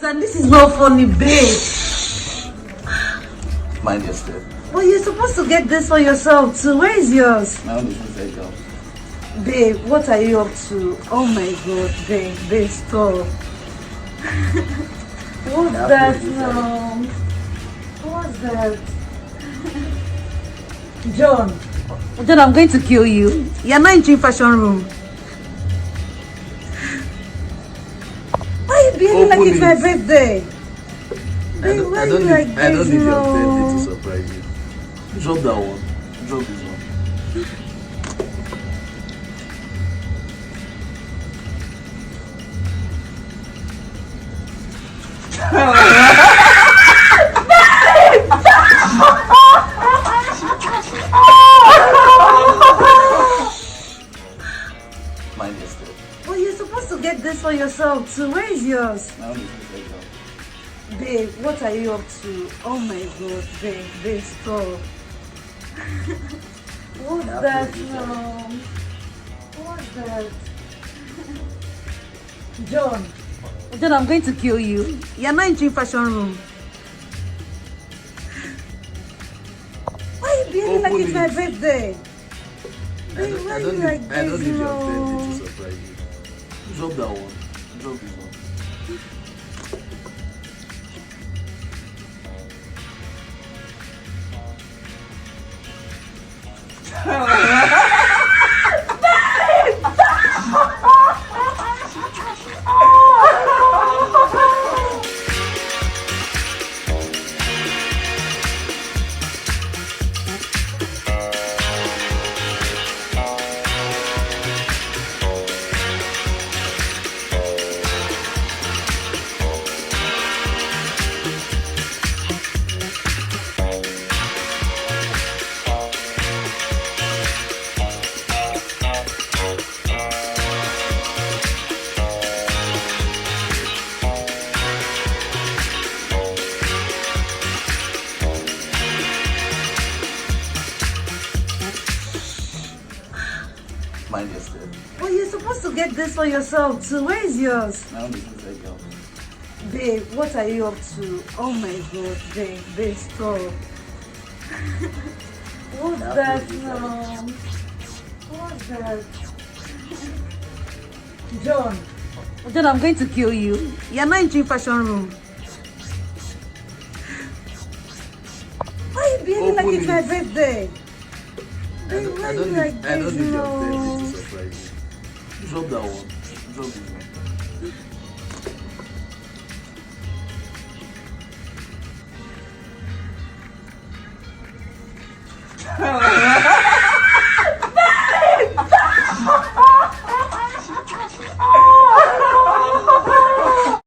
understand. This is not funny, babe. Mind your step. But you're supposed to get this for yourself too. Where is yours? My own is inside down. Babe, what are you up to? Oh my god, babe, stop. What's that now? What's that? John, I'm going to kill you. You're not in fashion room. Why are you behaving like it's my birthday? Babe, why are you like this? I don't need your birthday to surprise you. Drop that one. Drop this one. Mind your step. Well, you're supposed to get this for yourself too. Where is yours? My own is inside down. Babe, what are you up to? Oh my god, babe, stop. What's that now? What's that? John, I'm going to kill you. You're not in fashion room. Why are you behaving like it's my birthday? Babe, why are you like this? I don't need your birthday to surprise you. Drop that one. Drop this one. Mind your step. Well, you're supposed to get this for yourself too. Where is yours? My own is inside down. Babe, what are you up to? Oh my god, babe, stop. What's that now? What's that? John, I'm going to kill you. You're not in fashion room. Why are you behaving like it's my birthday? Babe, why are you like this? I don't need your birthday to surprise you. Drop that one. Drop this one.